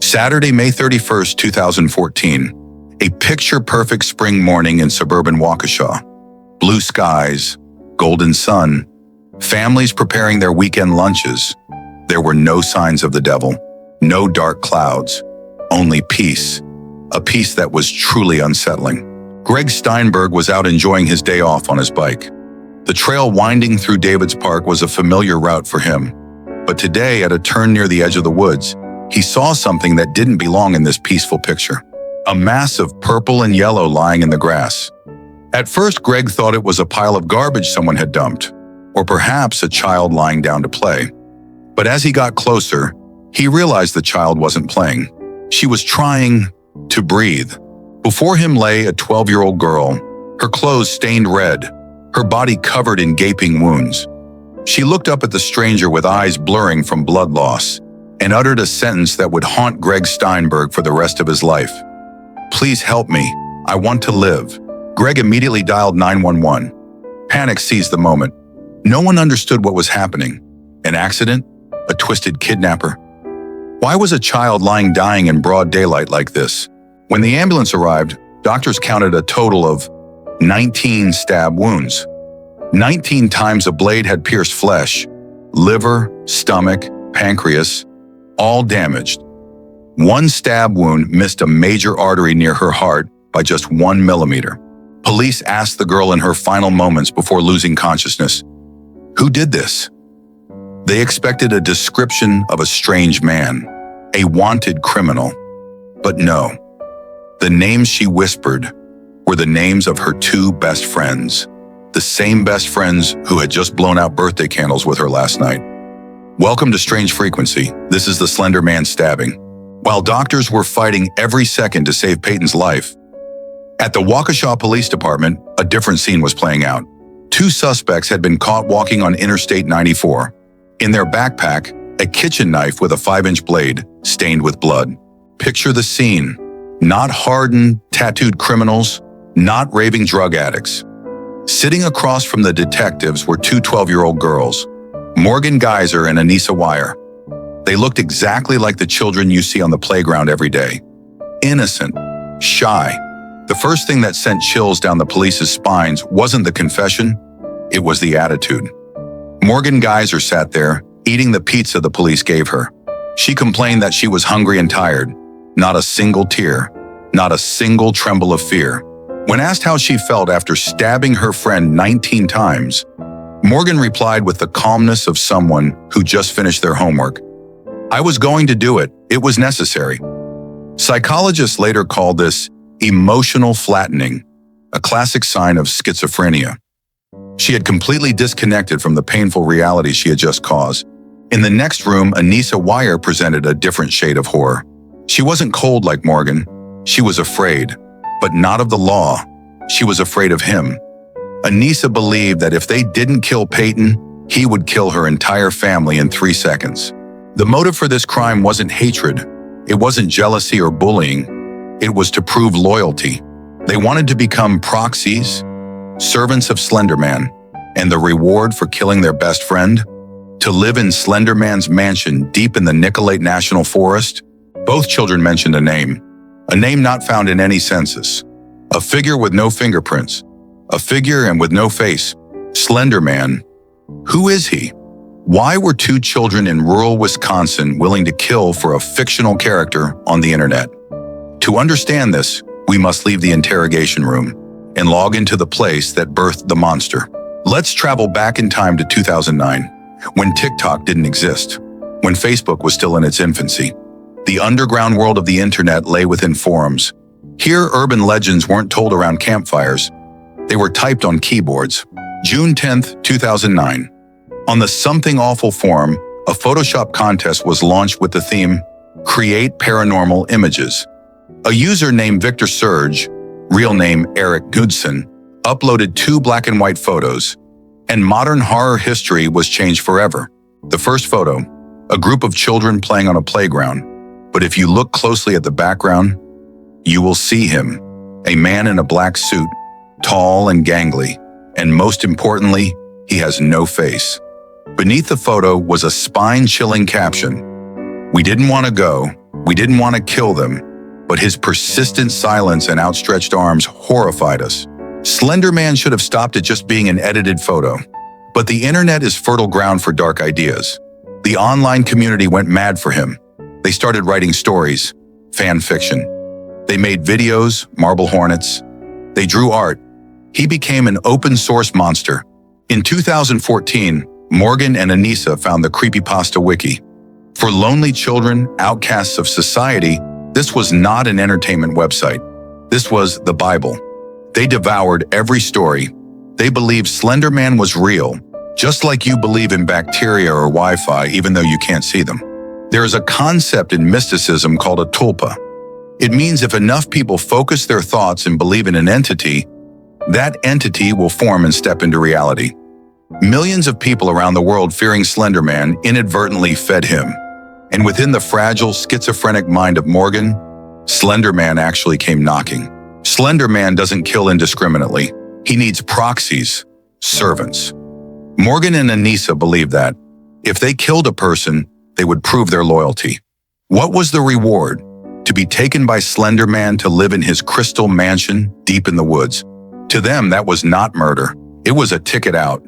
Saturday, May 31st, 2014. A picture-perfect spring morning in suburban Waukesha. Blue skies, golden sun, families preparing their weekend lunches. There were no signs of the devil, no dark clouds, only peace. A peace that was truly unsettling. Greg Steinberg was out enjoying his day off on his bike. The trail winding through David's Park was a familiar route for him. But today, at a turn near the edge of the woods, he saw something that didn't belong in this peaceful picture. A mass of purple and yellow lying in the grass. At first, Greg thought it was a pile of garbage someone had dumped, or perhaps a child lying down to play. But as he got closer, he realized the child wasn't playing. She was trying to breathe. Before him lay a 12-year-old girl, her clothes stained red, her body covered in gaping wounds. She looked up at the stranger with eyes blurring from blood loss and uttered a sentence that would haunt Greg Steinberg for the rest of his life. "Please help me. I want to live." Greg immediately dialed 911. Panic seized the moment. No one understood what was happening. An accident? A twisted kidnapper? Why was a child lying dying in broad daylight like this? When the ambulance arrived, doctors counted a total of 19 stab wounds. 19 times a blade had pierced flesh, liver, stomach, pancreas, all damaged. One stab wound missed a major artery near her heart by just 1 millimeter. Police asked the girl in her final moments before losing consciousness, "Who did this?" They expected a description of a strange man, a wanted criminal. But no. The names she whispered were the names of her 2 best friends, the same best friends who had just blown out birthday candles with her last night. Welcome to Strange Frequency. This is the Slender Man stabbing. While doctors were fighting every second to save Payton's life, at the Waukesha Police Department, a different scene was playing out. 2 suspects had been caught walking on Interstate 94. In their backpack, a kitchen knife with a 5-inch blade, stained with blood. Picture the scene. Not hardened, tattooed criminals, not raving drug addicts. Sitting across from the detectives were 2 12-year-old girls, Morgan Geyser and Anissa Weier. They looked exactly like the children you see on the playground every day. Innocent, shy. The first thing that sent chills down the police's spines wasn't the confession, it was the attitude. Morgan Geyser sat there, eating the pizza the police gave her. She complained that she was hungry and tired. Not a single tear, not a single tremble of fear. When asked how she felt after stabbing her friend 19 times, Morgan replied with the calmness of someone who just finished their homework. "I was going to do it. It was necessary." Psychologists later called this emotional flattening, a classic sign of schizophrenia. She had completely disconnected from the painful reality she had just caused. In the next room, Anissa Weier presented a different shade of horror. She wasn't cold like Morgan. She was afraid, but not of the law. She was afraid of him. Anissa believed that if they didn't kill Payton, he would kill her entire family in 3 seconds. The motive for this crime wasn't hatred. It wasn't jealousy or bullying. It was to prove loyalty. They wanted to become proxies, servants of Slender Man, and the reward for killing their best friend? To live in Slender Man's mansion deep in the Nicollet National Forest? Both children mentioned a name not found in any census. A figure with no fingerprints. A figure and with no face. Slender Man. Who is he? Why were 2 children in rural Wisconsin willing to kill for a fictional character on the internet? To understand this, we must leave the interrogation room and log into the place that birthed the monster. Let's travel back in time to 2009, when TikTok didn't exist, when Facebook was still in its infancy. The underground world of the internet lay within forums. Here, urban legends weren't told around campfires. They were typed on keyboards. June 10th, 2009. On the Something Awful forum, a Photoshop contest was launched with the theme, Create Paranormal Images. A user named Victor Surge, real name Eric Goodson, uploaded 2 black and white photos, and modern horror history was changed forever. The first photo, a group of children playing on a playground. But if you look closely at the background, you will see him, a man in a black suit, tall and gangly, and most importantly, he has no face. Beneath the photo was a spine-chilling caption. "We didn't want to go, We didn't want to kill them, but his persistent silence and outstretched arms horrified us. Slender Man should have stopped at just being an edited photo. But the internet is fertile ground for dark ideas. The online community went mad for him. They started writing stories, fan fiction. They made videos, marble hornets. They drew art. He became an open-source monster. In 2014, Morgan and Anissa found the Creepypasta Wiki. For lonely children, outcasts of society, this was not an entertainment website. This was the Bible. They devoured every story. They believed Slender Man was real, just like you believe in bacteria or Wi-Fi, even though you can't see them. There is a concept in mysticism called a tulpa. It means if enough people focus their thoughts and believe in an entity, that entity will form and step into reality. Millions of people around the world fearing Slender Man inadvertently fed him. And within the fragile, schizophrenic mind of Morgan, Slender Man actually came knocking. Slender Man doesn't kill indiscriminately. He needs proxies, servants. Morgan and Anissa believed that if they killed a person, they would prove their loyalty. What was the reward? To be taken by Slender Man to live in his crystal mansion deep in the woods. To them, that was not murder. It was a ticket out.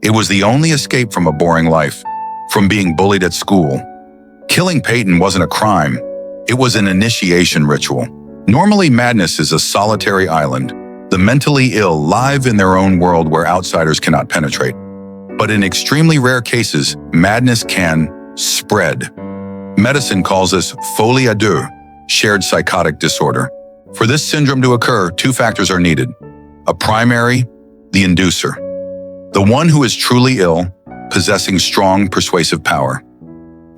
It was the only escape from a boring life, from being bullied at school. Killing Payton wasn't a crime. It was an initiation ritual. Normally, madness is a solitary island, the mentally ill live in their own world where outsiders cannot penetrate. But in extremely rare cases, madness can spread. Medicine calls this folie à deux, shared psychotic disorder. For this syndrome to occur, two factors are needed. A primary, the inducer, the one who is truly ill, possessing strong persuasive power.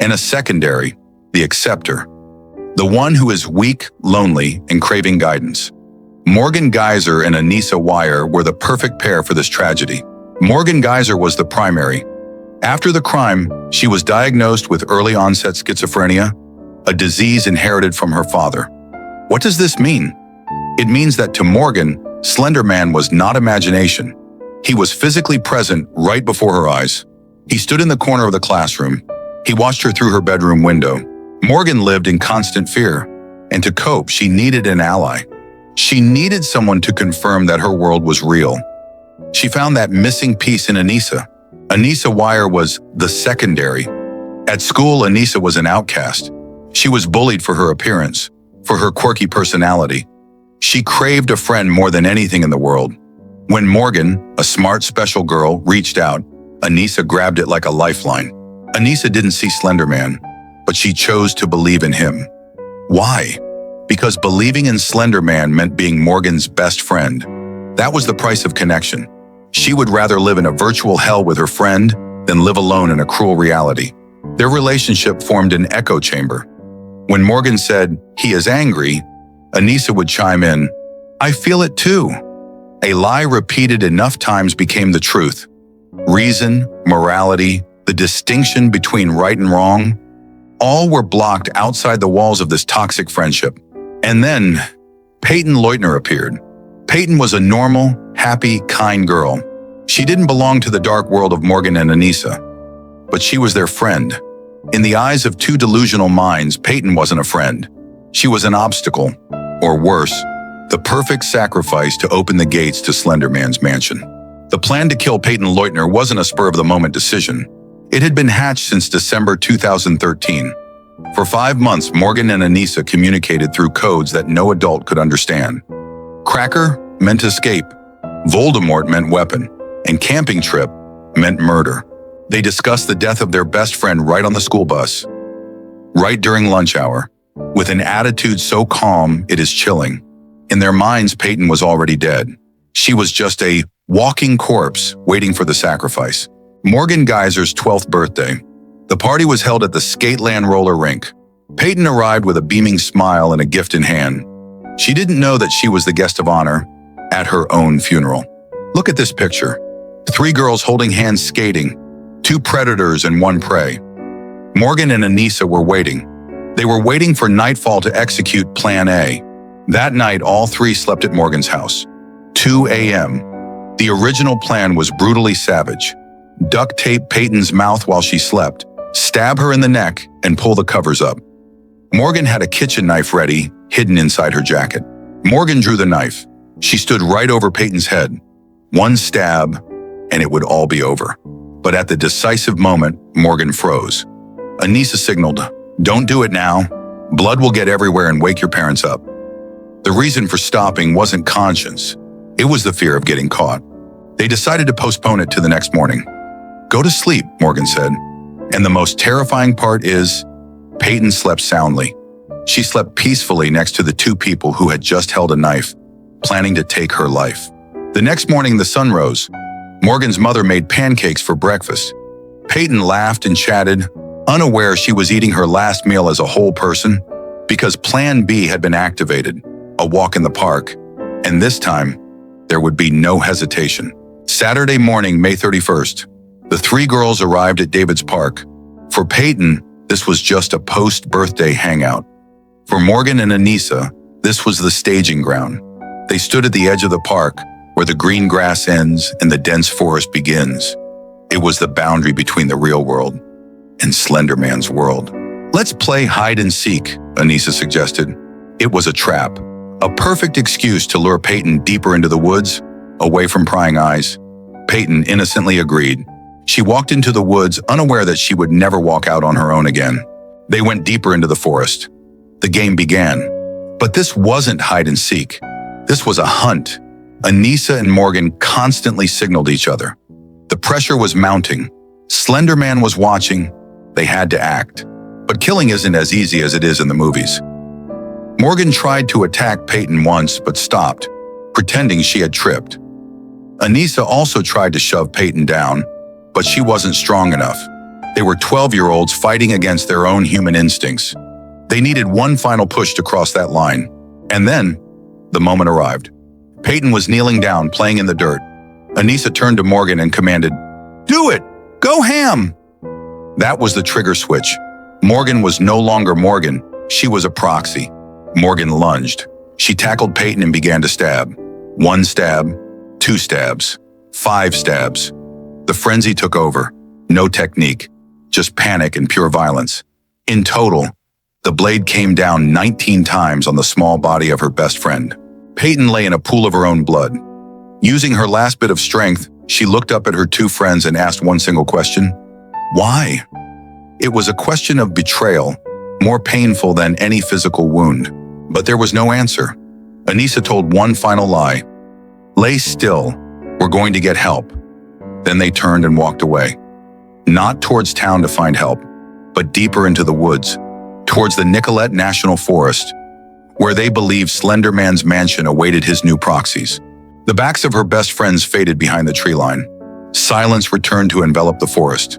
And a secondary, the acceptor, the one who is weak, lonely, and craving guidance. Morgan Geyser and Anissa Weier were the perfect pair for this tragedy. Morgan Geyser was the primary. After the crime, she was diagnosed with early-onset schizophrenia, a disease inherited from her father. What does this mean? It means that to Morgan, Slender Man was not imagination. He was physically present right before her eyes. He stood in the corner of the classroom. He watched her through her bedroom window. Morgan lived in constant fear, and to cope, she needed an ally. She needed someone to confirm that her world was real. She found that missing piece in Anissa. Anissa Weier was the secondary. At school, Anissa was an outcast. She was bullied for her appearance, for her quirky personality. She craved a friend more than anything in the world. When Morgan, a smart special girl, reached out, Anissa grabbed it like a lifeline. Anissa didn't see Slender Man, but she chose to believe in him. Why? Because believing in Slender Man meant being Morgan's best friend. That was the price of connection. She would rather live in a virtual hell with her friend than live alone in a cruel reality. Their relationship formed an echo chamber. When Morgan said, "He is angry," Anissa would chime in, "I feel it too." A lie repeated enough times became the truth. Reason, morality, the distinction between right and wrong, all were blocked outside the walls of this toxic friendship. And then, Payton Leutner appeared. Payton was a normal, happy, kind girl. She didn't belong to the dark world of Morgan and Anissa, but she was their friend. In the eyes of two delusional minds, Payton wasn't a friend. She was an obstacle, or worse, the perfect sacrifice to open the gates to Slender Man's mansion. The plan to kill Payton Leutner wasn't a spur-of-the-moment decision. It had been hatched since December 2013. For 5 months, Morgan and Anissa communicated through codes that no adult could understand. Cracker meant escape, Voldemort meant weapon, and camping trip meant murder. They discussed the death of their best friend right on the school bus, right during lunch hour, with an attitude so calm it is chilling. In their minds, Payton was already dead. She was just a walking corpse waiting for the sacrifice. Morgan Geyser's 12th birthday. The party was held at the Skateland roller rink. Payton arrived with a beaming smile and a gift in hand. She didn't know that she was the guest of honor at her own funeral. Look at this picture. 3 girls holding hands skating, 2 predators and 1 prey. Morgan and Anissa were waiting. They were waiting for nightfall to execute Plan A. That night, all 3 slept at Morgan's house. 2 a.m. The original plan was brutally savage. Duct tape Payton's mouth while she slept, stab her in the neck, and pull the covers up. Morgan had a kitchen knife ready, hidden inside her jacket. Morgan drew the knife. She stood right over Payton's head. One stab, and it would all be over. But at the decisive moment, Morgan froze. Anissa signaled, "Don't do it now. Blood will get everywhere and wake your parents up." The reason for stopping wasn't conscience. It was the fear of getting caught. They decided to postpone it to the next morning. "Go to sleep," Morgan said. And the most terrifying part is, Payton slept soundly. She slept peacefully next to the two people who had just held a knife, planning to take her life. The next morning, the sun rose. Morgan's mother made pancakes for breakfast. Payton laughed and chatted, unaware she was eating her last meal as a whole person, because Plan B had been activated, a walk in the park, and this time, there would be no hesitation. Saturday morning, May 31st, the three girls arrived at David's park. For Payton, this was just a post-birthday hangout. For Morgan and Anissa, this was the staging ground. They stood at the edge of the park, where the green grass ends and the dense forest begins. It was the boundary between the real world and Slender Man's world. "Let's play hide and seek," Anissa suggested. It was a trap, a perfect excuse to lure Payton deeper into the woods, away from prying eyes. Payton innocently agreed. She walked into the woods, unaware that she would never walk out on her own again. They went deeper into the forest. The game began. But this wasn't hide and seek. This was a hunt. Anissa and Morgan constantly signaled each other. The pressure was mounting. Slender Man was watching. They had to act. But killing isn't as easy as it is in the movies. Morgan tried to attack Payton once, but stopped, pretending she had tripped. Anissa also tried to shove Payton down, but she wasn't strong enough. They were 12-year-olds fighting against their own human instincts. They needed one final push to cross that line. And then, the moment arrived. Payton was kneeling down, playing in the dirt. Anissa turned to Morgan and commanded, "Do it! Go ham!" That was the trigger switch. Morgan was no longer Morgan. She was a proxy. Morgan lunged. She tackled Payton and began to stab. 1 stab, 2 stabs, 5 stabs. The frenzy took over. No technique, just panic and pure violence. In total, the blade came down 19 times on the small body of her best friend. Payton lay in a pool of her own blood. Using her last bit of strength, she looked up at her two friends and asked one single question. Why? It was a question of betrayal, more painful than any physical wound. But there was no answer. Anissa told one final lie. "Lay still. We're going to get help." Then they turned and walked away. Not towards town to find help, but deeper into the woods, towards the Nicollet National Forest, where they believed Slender Man's mansion awaited his new proxies. The backs of her best friends faded behind the tree line. Silence returned to envelop the forest.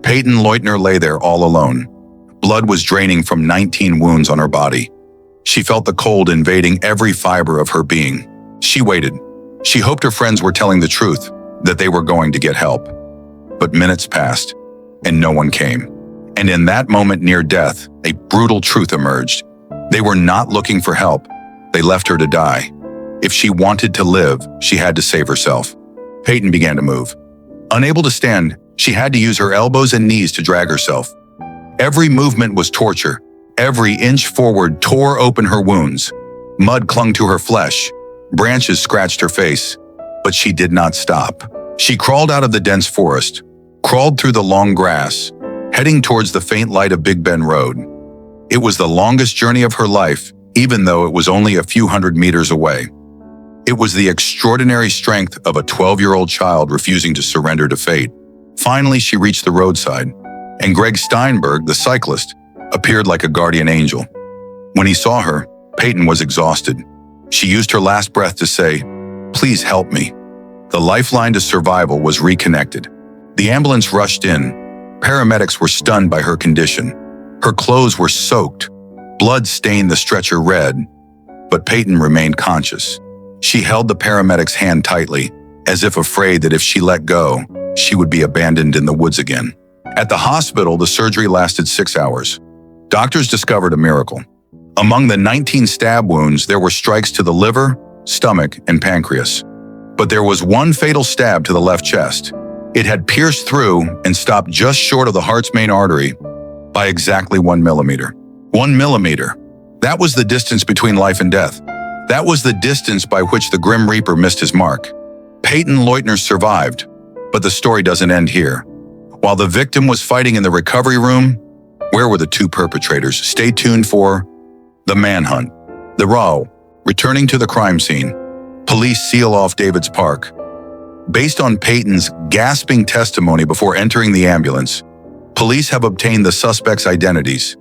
Payton Leutner lay there all alone. Blood was draining from 19 wounds on her body. She felt the cold invading every fiber of her being. She waited. She hoped her friends were telling the truth, that they were going to get help. But minutes passed, and no one came. And in that moment near death, a brutal truth emerged. They were not looking for help. They left her to die. If she wanted to live, she had to save herself. Payton began to move. Unable to stand, she had to use her elbows and knees to drag herself. Every movement was torture. Every inch forward tore open her wounds. Mud clung to her flesh. Branches scratched her face. But she did not stop. She crawled out of the dense forest, crawled through the long grass, heading towards the faint light of Big Bend Road. It was the longest journey of her life, even though it was only a few hundred meters away. It was the extraordinary strength of a 12-year-old child refusing to surrender to fate. Finally, she reached the roadside, and Greg Steinberg, the cyclist, appeared like a guardian angel. When he saw her, Payton was exhausted. She used her last breath to say, "Please help me." The lifeline to survival was reconnected. The ambulance rushed in. Paramedics were stunned by her condition. Her clothes were soaked. Blood stained the stretcher red, but Payton remained conscious. She held the paramedic's hand tightly, as if afraid that if she let go, she would be abandoned in the woods again. At the hospital, the surgery lasted 6 hours. Doctors discovered a miracle. Among the 19 stab wounds, there were strikes to the liver, stomach, and pancreas. But there was one fatal stab to the left chest. It had pierced through and stopped just short of the heart's main artery by exactly 1 millimeter. 1 millimeter. That was the distance between life and death. That was the distance by which the Grim Reaper missed his mark. Payton Leutner survived, but the story doesn't end here. While the victim was fighting in the recovery room, where were the two perpetrators? Stay tuned for the manhunt. The Raw. Returning to the crime scene, police seal off David's Park. Based on Payton's gasping testimony before entering the ambulance, police have obtained the suspects' identities.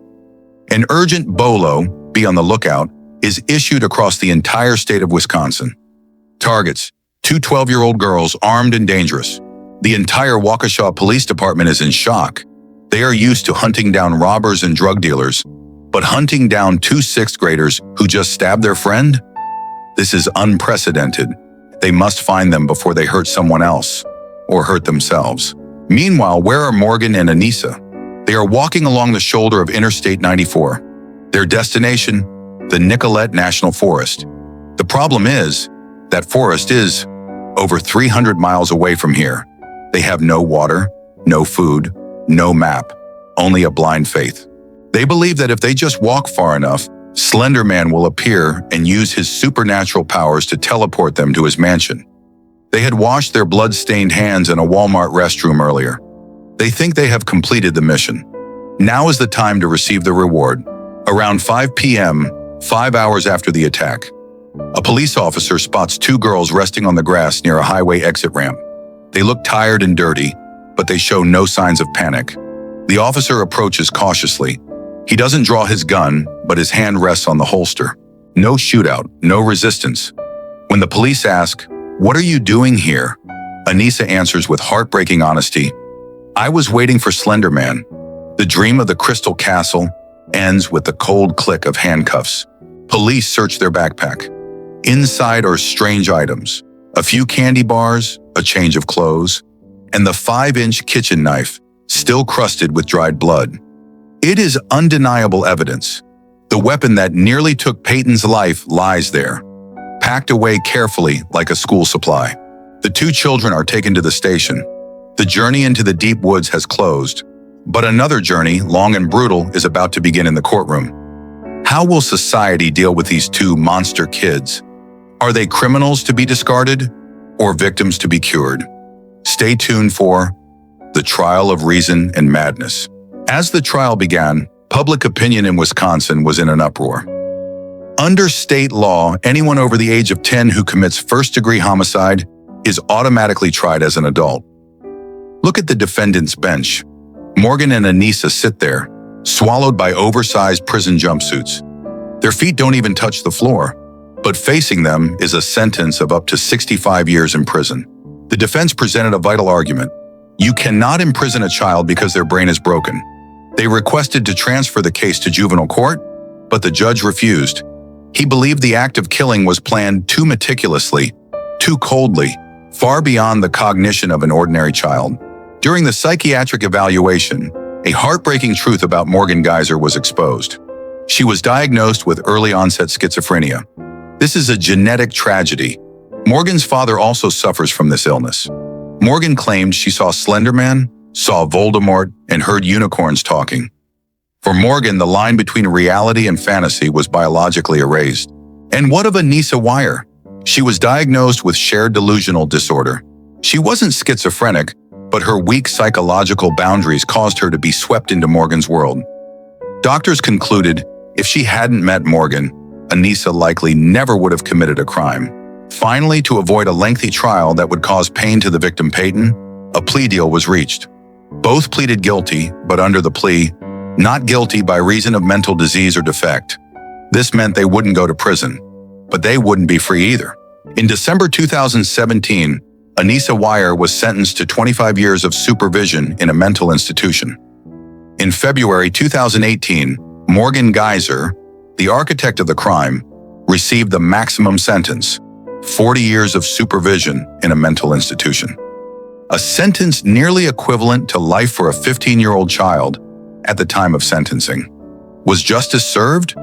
An urgent BOLO, be on the lookout, is issued across the entire state of Wisconsin. Targets: two 12-year-old girls armed and dangerous. The entire Waukesha Police Department is in shock. They are used to hunting down robbers and drug dealers, but hunting down two 6th graders who just stabbed their friend? This is unprecedented. They must find them before they hurt someone else, or hurt themselves. Meanwhile, where are Morgan and Anissa? They are walking along the shoulder of Interstate 94. Their destination, the Nicollet National Forest. The problem is, that forest is over 300 miles away from here. They have no water, no food, no map, only a blind faith. They believe that if they just walk far enough, Slender Man will appear and use his supernatural powers to teleport them to his mansion. They had washed their blood-stained hands in a Walmart restroom earlier. They think they have completed the mission. Now is the time to receive the reward. Around 5 p.m., 5 hours after the attack, a police officer spots two girls resting on the grass near a highway exit ramp. They look tired and dirty, but they show no signs of panic. The officer approaches cautiously. He doesn't draw his gun, but his hand rests on the holster. No shootout, no resistance. When the police ask, "What are you doing here?" Anissa answers with heartbreaking honesty, "I was waiting for Slender Man." The dream of the Crystal Castle ends with the cold click of handcuffs. Police search their backpack. Inside are strange items, a few candy bars, a change of clothes, and the 5-inch kitchen knife, still crusted with dried blood. It is undeniable evidence. The weapon that nearly took Payton's life lies there, packed away carefully like a school supply. The two children are taken to the station. The journey into the deep woods has closed, but another journey, long and brutal, is about to begin in the courtroom. How will society deal with these two monster kids? Are they criminals to be discarded or victims to be cured? Stay tuned for the trial of reason and madness. As the trial began, public opinion in Wisconsin was in an uproar. Under state law, anyone over the age of 10 who commits first-degree homicide is automatically tried as an adult. Look at the defendant's bench. Morgan and Anissa sit there, swallowed by oversized prison jumpsuits. Their feet don't even touch the floor, but facing them is a sentence of up to 65 years in prison. The defense presented a vital argument. You cannot imprison a child because their brain is broken. They requested to transfer the case to juvenile court, but the judge refused. He believed the act of killing was planned too meticulously, too coldly, far beyond the cognition of an ordinary child. During the psychiatric evaluation, a heartbreaking truth about Morgan Geyser was exposed. She was diagnosed with early-onset schizophrenia. This is a genetic tragedy. Morgan's father also suffers from this illness. Morgan claimed she saw Slender Man, saw Voldemort, and heard unicorns talking. For Morgan, the line between reality and fantasy was biologically erased. And what of Anissa Weier? She was diagnosed with shared delusional disorder. She wasn't schizophrenic, but her weak psychological boundaries caused her to be swept into Morgan's world. Doctors concluded if she hadn't met Morgan, Anissa likely never would have committed a crime. Finally, to avoid a lengthy trial that would cause pain to the victim Payton, a plea deal was reached. Both pleaded guilty, but under the plea, not guilty by reason of mental disease or defect. This meant they wouldn't go to prison, but they wouldn't be free either. In December 2017, Anissa Weier was sentenced to 25 years of supervision in a mental institution. In February 2018, Morgan Geyser, the architect of the crime, received the maximum sentence, 40 years of supervision in a mental institution. A sentence nearly equivalent to life for a 15-year-old child at the time of sentencing. Was justice served?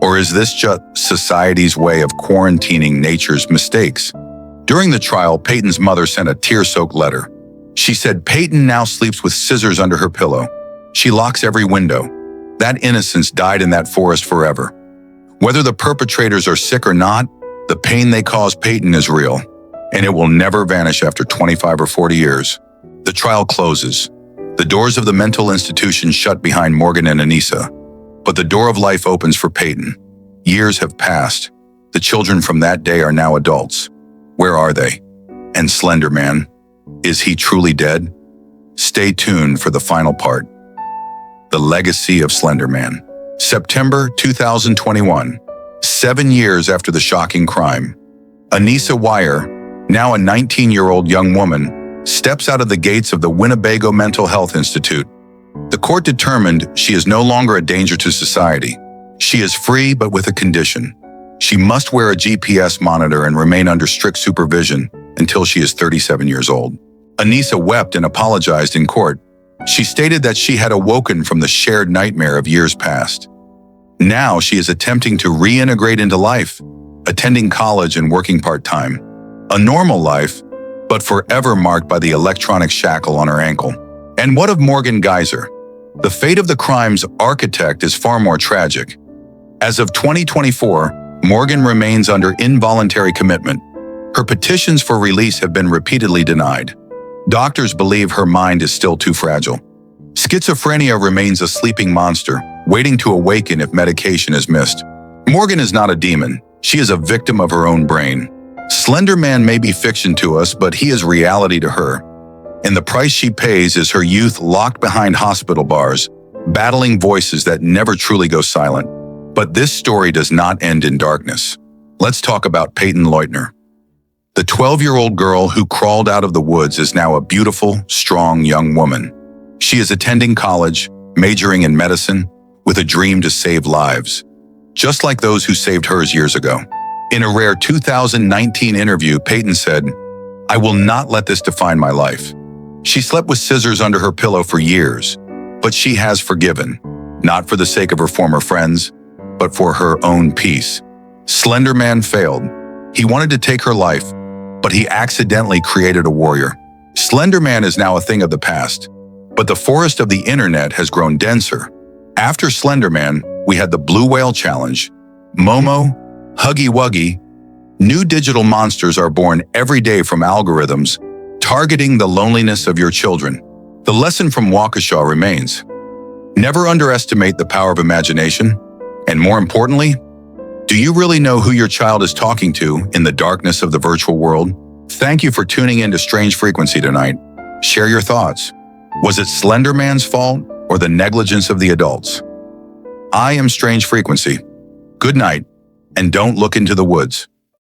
Or is this just society's way of quarantining nature's mistakes? During the trial, Payton's mother sent a tear-soaked letter. She said Payton now sleeps with scissors under her pillow. She locks every window. That innocence died in that forest forever. Whether the perpetrators are sick or not, the pain they cause Payton is real, and it will never vanish after 25 or 40 years. The trial closes. The doors of the mental institution shut behind Morgan and Anissa, but the door of life opens for Payton. Years have passed. The children from that day are now adults. Where are they? And Slender Man, is he truly dead? Stay tuned for the final part. The Legacy of Slender Man. September 2021. 7 years after the shocking crime, Anissa Weier, now a 19-year-old young woman, steps out of the gates of the Winnebago Mental Health Institute. The court determined she is no longer a danger to society. She is free, but with a condition. She must wear a GPS monitor and remain under strict supervision until she is 37 years old. Anissa wept and apologized in court. She stated that she had awoken from the shared nightmare of years past. Now she is attempting to reintegrate into life, attending college and working part-time. A normal life, but forever marked by the electronic shackle on her ankle. And what of Morgan Geyser? The fate of the crime's architect is far more tragic. As of 2024, Morgan remains under involuntary commitment. Her petitions for release have been repeatedly denied. Doctors believe her mind is still too fragile. Schizophrenia remains a sleeping monster, waiting to awaken if medication is missed. Morgan is not a demon. She is a victim of her own brain. Slender Man may be fiction to us, but he is reality to her. And the price she pays is her youth locked behind hospital bars, battling voices that never truly go silent. But this story does not end in darkness. Let's talk about Payton Leutner. The 12-year-old girl who crawled out of the woods is now a beautiful, strong young woman. She is attending college, majoring in medicine, with a dream to save lives, just like those who saved hers years ago. In a rare 2019 interview, Payton said, "I will not let this define my life." She slept with scissors under her pillow for years, but she has forgiven, not for the sake of her former friends, but for her own peace. Slender Man failed. He wanted to take her life, but he accidentally created a warrior. Slender Man is now a thing of the past, but the forest of the internet has grown denser. After Slender Man, we had the Blue Whale Challenge, Momo, Huggy Wuggy. New digital monsters are born every day from algorithms, targeting the loneliness of your children. The lesson from Waukesha remains. Never underestimate the power of imagination, and more importantly, do you really know who your child is talking to in the darkness of the virtual world? Thank you for tuning in to Strange Frequency tonight. Share your thoughts. Was it Slender Man's fault or the negligence of the adults? I am Strange Frequency. Good night, and don't look into the woods.